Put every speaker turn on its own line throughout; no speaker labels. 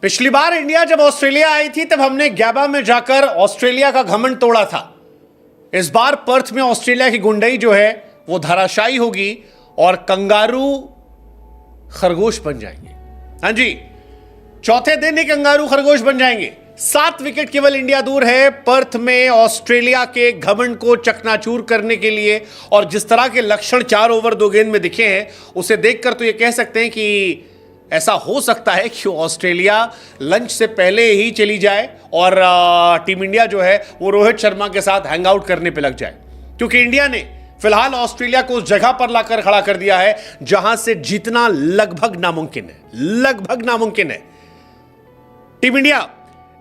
पिछली बार इंडिया जब ऑस्ट्रेलिया आई थी तब हमने गैबा में जाकर ऑस्ट्रेलिया का घमंड तोड़ा था। इस बार पर्थ में ऑस्ट्रेलिया की गुंडई जो है वो धराशायी होगी और कंगारू खरगोश बन जाएंगे। हां जी, चौथे दिन ही कंगारू खरगोश बन जाएंगे। 7 विकेट केवल इंडिया दूर है पर्थ में ऑस्ट्रेलिया के घमंड को चकनाचूर करने के लिए। और जिस तरह के लक्षण 4 ओवर 2 गेंद में दिखे हैं उसे देखकर तो यह कह सकते हैं कि ऐसा हो सकता है कि ऑस्ट्रेलिया लंच से पहले ही चली जाए और टीम इंडिया जो है वो रोहित शर्मा के साथ हैंग आउट करने पे लग जाए, क्योंकि इंडिया ने फिलहाल ऑस्ट्रेलिया को उस जगह पर लाकर खड़ा कर दिया है जहां से जीतना लगभग नामुमकिन है। टीम इंडिया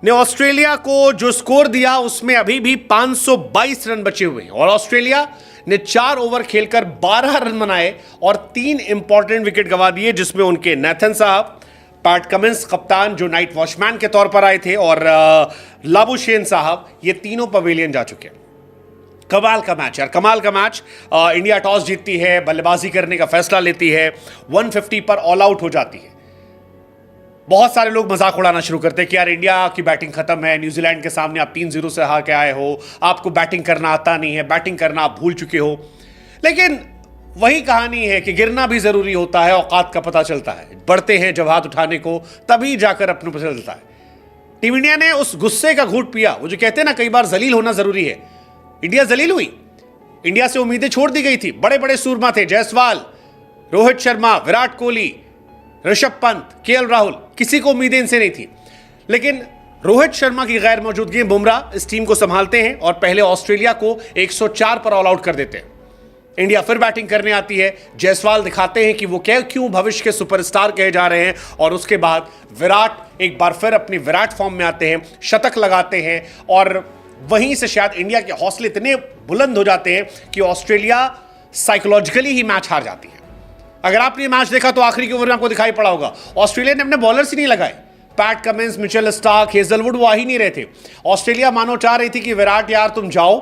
ने ऑस्ट्रेलिया को जो स्कोर दिया उसमें अभी भी 522 रन बचे हुए हैं और ऑस्ट्रेलिया ने 4 ओवर खेलकर 12 रन बनाए और 3 इंपॉर्टेंट विकेट गंवा दिए, जिसमें उनके नेथन साहब, पैट कमिंस कप्तान जो नाइट वॉचमैन के तौर पर आए थे, और लाबुशेन साहब, ये तीनों पवेलियन जा चुके हैं। कमाल का मैच यार, कमाल का मैच। इंडिया टॉस जीतती है, बल्लेबाजी करने का फैसला लेती है, 150 पर ऑल आउट हो जाती है। बहुत सारे लोग मजाक उड़ाना शुरू करते हैं कि यार इंडिया की बैटिंग खत्म है, न्यूजीलैंड के सामने आप 3-0 से हार के आए हो, आपको बैटिंग करना आता नहीं है, बैटिंग करना आप भूल चुके हो। लेकिन वही कहानी है कि गिरना भी जरूरी होता है, औकात का पता चलता है। बढ़ते हैं जब हाथ उठाने को तभी जाकर अपने पता चलता है। टीम इंडिया ने उस गुस्से का घूंट पिया। वो जो कहते हैं ना कई बार जलील होना जरूरी है, इंडिया जलील हुई। इंडिया से उम्मीदें छोड़ दी गई थी। बड़े बड़े सूरमा थे, जायसवाल, रोहित शर्मा, विराट कोहली, ऋषभ पंत, केएल राहुल, किसी को उम्मीदें इनसे नहीं थी। लेकिन रोहित शर्मा की गैर मौजूदगी में बुमराह इस टीम को संभालते हैं और पहले ऑस्ट्रेलिया को 104 पर ऑल आउट कर देते हैं। इंडिया फिर बैटिंग करने आती है। जायसवाल दिखाते हैं कि वो क्यों भविष्य के सुपरस्टार कहे जा रहे हैं, और उसके बाद विराट एक बार फिर अपनी विराट फॉर्म में आते हैं, शतक लगाते हैं, और वहीं से शायद इंडिया के हौसले इतने बुलंद हो जाते हैं कि ऑस्ट्रेलिया साइकोलॉजिकली ही मैच हार जाती है। अगर आपने मैच देखा तो आखिरी के ओवर में आपको दिखाई पड़ा होगा ऑस्ट्रेलिया ने अपने बॉलर्स ही नहीं लगाए। PAT Cummins, Mitchell Starc, Hazlewood वो आ ही नहीं रहे थे। ऑस्ट्रेलिया मानो चाह रही थी कि विराट यार तुम जाओ,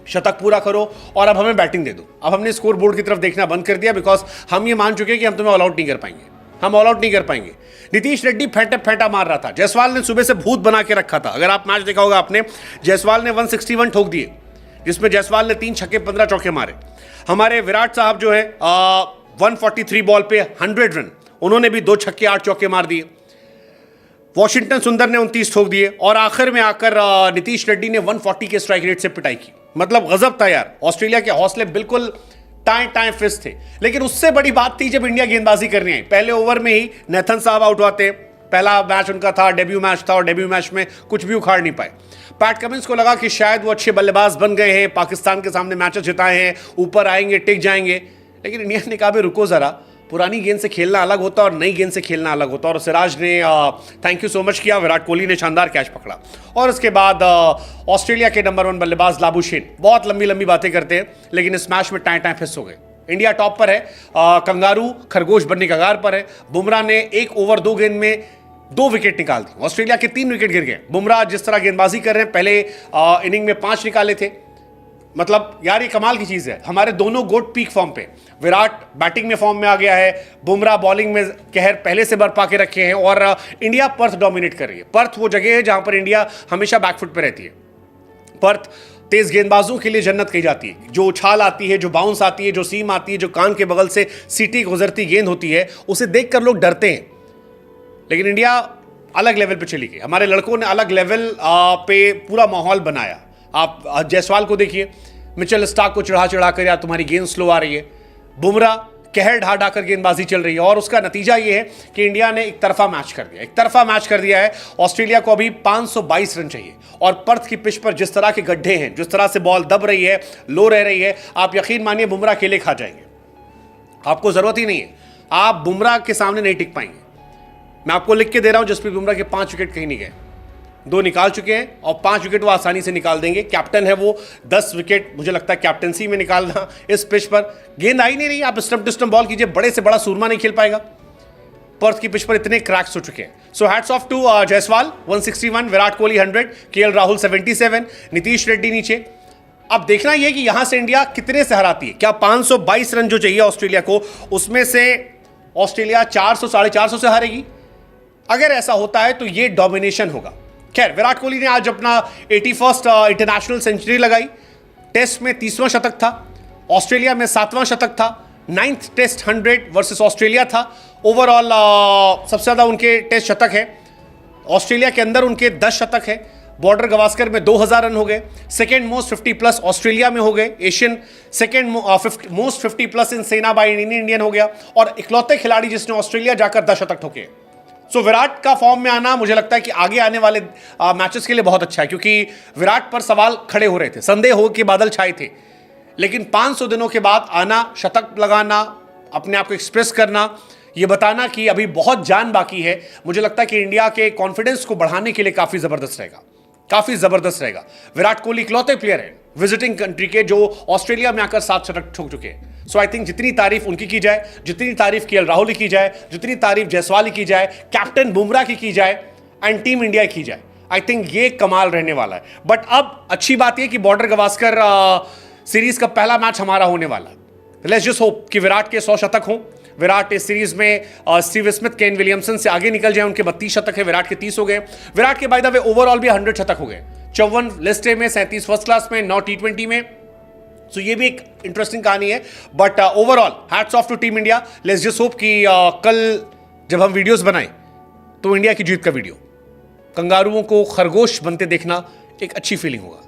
शतक पूरा करो और अब हमें बैटिंग दे दो। अब हमने स्कोर बोर्ड की तरफ देखना बंद कर दिया, बिकॉज हम ये मान चुके हैं कि हम तुम्हें ऑल आउट नहीं कर पाएंगे। नीतीश रेड्डी फेंटा मार रहा था। जायसवाल ने सुबह से भूत बना के रखा था। अगर आप मैच देखा होगा आपने, जायसवाल ने 161 ठोक दिए, जिसमें जायसवाल ने 3 छक्के 15 चौके मारे। हमारे विराट साहब जो है 143 बॉल पे 100 रन, उन्होंने भी 2 छक्के 8 चौके मार दिए। वॉशिंगटन सुंदर ने 29 ठोक दिए और आखिर में आकर नीतीश रेड्डी ने 140 के स्ट्राइक रेट से पिटाई की। मतलब गजब था यार। ऑस्ट्रेलिया के हौसले बिल्कुल टाइम फिक्स थे। लेकिन उससे बड़ी बात थी जब इंडिया गेंदबाजी करने आई। पहले ओवर में ही नेथन साहब आउट हुए। पहला मैच उनका था, डेब्यू मैच था, और डेब्यू मैच में कुछ भी उखाड़ नहीं पाए। पैट कमिंस को लगा कि शायद वो अच्छे बल्लेबाज बन गए हैं, पाकिस्तान के सामने मैचेस जिताए हैं, ऊपर आएंगे, टिक जाएंगे। लेकिन इंडिया ने कहा रुको जरा, पुरानी गेंद से खेलना अलग होता है और नई गेंद से खेलना अलग होता है। और सिराज ने थैंक यू सो मच किया, विराट कोहली ने शानदार कैच पकड़ा। और उसके बाद ऑस्ट्रेलिया के नंबर 1 बल्लेबाज लाबुशेन बहुत लंबी बातें करते हैं, लेकिन इस मैच में टाइम फिस हो गए। इंडिया टॉप पर है, कंगारू खरगोश बनने का कगार पर है। बुमराह ने 1 ओवर 2 गेंद में 2 विकेट निकाल दी। ऑस्ट्रेलिया के 3 विकेट गिर गए। बुमराह जिस तरह गेंदबाजी कर रहे हैं, पहले इनिंग में 5 निकाले थे। मतलब यार ये कमाल की चीज है। हमारे दोनों गोट पीक फॉर्म पे, विराट बैटिंग में फॉर्म में आ गया है, बुमराह बॉलिंग में कहर पहले से बरपा के रखे हैं, और इंडिया पर्थ डोमिनेट कर रही है। पर्थ वो जगह है जहां पर इंडिया हमेशा बैकफुट पे रहती है। पर्थ तेज गेंदबाजों के लिए जन्नत कही जाती है। जो उछाल आती है, जो बाउंस आती है, जो सीम आती है, जो कान के बगल से सीटी गुजरती गेंद होती है, उसे देखकर लोग डरते हैं। लेकिन इंडिया अलग लेवल पे चली गई। हमारे लड़कों ने अलग लेवल पे पूरा माहौल बनाया। आप जायसवाल को देखिए, मिचेल स्टार्क को चढ़ा कर यार तुम्हारी गेंद स्लो आ रही है। बुमराह कहर ढा कर गेंदबाजी चल रही है, और उसका नतीजा ये है कि इंडिया ने एक तरफा मैच कर दिया है। ऑस्ट्रेलिया को अभी 522 रन चाहिए, और पर्थ की पिच पर जिस तरह के गड्ढे हैं, जिस तरह से बॉल दब रही है, लो रह रही है, आप यकीन मानिए बुमराह अकेले खा जाएंगे। आपको जरूरत ही नहीं है, आप बुमराह के सामने नहीं टिक पाएंगे। मैं आपको लिख के दे रहा हूं, जसप्रीत बुमराह के 5 विकेट कहीं नहीं गए। 2 निकाल चुके हैं और 5 विकेट वो आसानी से निकाल देंगे। कैप्टन है वो, 10 विकेट मुझे लगता है कैप्टनसी में निकालना। इस पिच पर गेंद आई नहीं रही, आप स्टंप टू स्टंप बॉल कीजिए, बड़े से बड़ा सूरमा नहीं खेल पाएगा। पर्थ की पिच पर इतने क्रैक्स हो चुके हैं। So hats off to Jaiswal 161, Virat Kohli 100, KL Rahul 77, Nitish Reddy नीचे। अब देखना यह कि यहां से इंडिया कितने से हराती है। क्या 522 रन जो चाहिए ऑस्ट्रेलिया को, उसमें से ऑस्ट्रेलिया 400 450 से हारेगी? अगर ऐसा होता है तो ये डोमिनेशन होगा। खैर, विराट कोहली ने आज अपना 81st इंटरनेशनल सेंचुरी लगाई। टेस्ट में 30वां शतक था, ऑस्ट्रेलिया में 7वां शतक था, 9th टेस्ट 100 वर्सेस ऑस्ट्रेलिया था। ओवरऑल सबसे ज्यादा उनके टेस्ट शतक है, ऑस्ट्रेलिया के अंदर उनके 10 शतक है। बॉर्डर गवास्कर में 2000 रन हो गए। सेकेंड मोस्ट 50 प्लस ऑस्ट्रेलिया में हो गए। एशियन सेकेंड मोस्ट 50 प्लस इन सेना बाय इंडियन हो गया, और इकलौते खिलाड़ी जिसने ऑस्ट्रेलिया जाकर 10 शतक ठोके। सो विराट का फॉर्म में आना मुझे लगता है कि आगे आने वाले मैचेस के लिए बहुत अच्छा है, क्योंकि विराट पर सवाल खड़े हो रहे थे, संदेह हो के बादल छाए थे। लेकिन 500 दिनों के बाद आना, शतक लगाना, अपने आप को एक्सप्रेस करना, ये बताना कि अभी बहुत जान बाकी है, मुझे लगता है कि इंडिया के कॉन्फिडेंस को बढ़ाने के लिए काफी जबरदस्त रहेगा, काफी जबरदस्त रहेगा। विराट कोहली इकलौते प्लेयर है विजिटिंग कंट्री के जो ऑस्ट्रेलिया में आकर 7 शतक ठोक चुके हैं। सो आई थिंक जितनी तारीफ उनकी की जाए, जितनी तारीफ केएल राहुल की जाए, जितनी तारीफ जायसवाल की जाए, कैप्टन बुमराह की जाए, एंड टीम इंडिया की जाए, आई थिंक ये कमाल रहने वाला है। बट अब अच्छी बात यह कि बॉर्डर गवास्कर सीरीज का पहला मैच हमारा होने वाला है। लेट्स जस्ट होप कि विराट के 100 शतक हों, विराट इस सीरीज में स्टीव स्मिथ, केन विलियमसन से आगे निकल जाए। उनके 32 शतक है, विराट के 30 हो गए। विराट के बाय द वे ओवरऑल भी 100 शतक हो गए, 54 लिस्ट ए में, 37 फर्स्ट क्लास में, 9 T20 में। सो ये भी एक इंटरेस्टिंग कहानी है। But overall hats off to team India. Let's just hope कि कल जब हम वीडियोस बनाएं तो इंडिया की जीत का वीडियो, कंगारुओं को खरगोश बनते देखना एक अच्छी फीलिंग होगा।